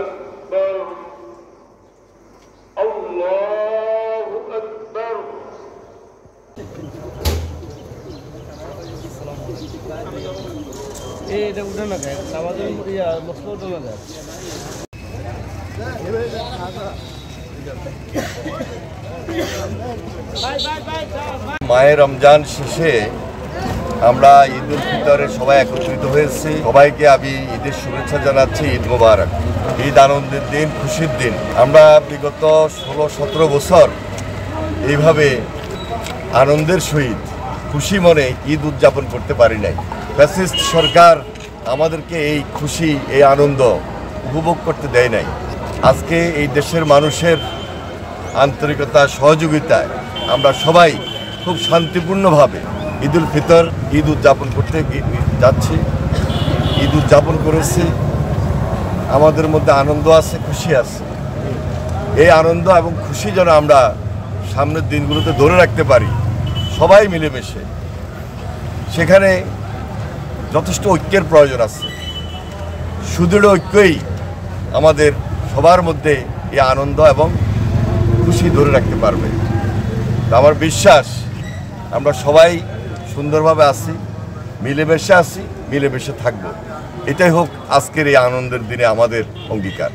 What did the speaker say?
أكبر الله أكبر এটা উঠে না যায় আমাদের মশলা উঠে না যায় মায়ের রমজান শেষে আমরা ঈদ উল ফিতরে সবাই একত্রিত হয়েছি। সবাইকে আমি ঈদের শুভেচ্ছা জানাচ্ছি। ঈদ মোবারক। ঈদ আনন্দের দিন, খুশির দিন। আমরা বিগত 16-17 বছর এইভাবে আনন্দের সহিত খুশি মনে ঈদ উদযাপন করতে পারি নাই। ফ্যাসিস্ট সরকার আমাদেরকে এই খুশি, এই আনন্দ উপভোগ করতে দেয় নাই। আজকে এই দেশের মানুষের আন্তরিকতা, সহযোগিতায় আমরা সবাই খুব শান্তিপূর্ণভাবে ঈদ উল ফিতর ঈদ উদযাপন করতে যাচ্ছি। ঈদ উদযাপন করেছি, আমাদের মধ্যে আনন্দ আছে, খুশি আছে। এই আনন্দ এবং খুশি যেন আমরা সামনের দিনগুলোতে ধরে রাখতে পারি সবাই মিলেমিশে। সেখানে যথেষ্ট ঐক্যের প্রয়োজন আছে। সুদৃঢ় ঐক্যই আমাদের সবার মধ্যে এই আনন্দ এবং খুশি ধরে রাখতে পারবে। আমার বিশ্বাস আমরা সবাই সুন্দরভাবে আছি, মিলেমিশে আছি, মিলেমিশে থাকবো। এটাই হোক আজকের এই আনন্দের দিনে আমাদের অঙ্গীকার।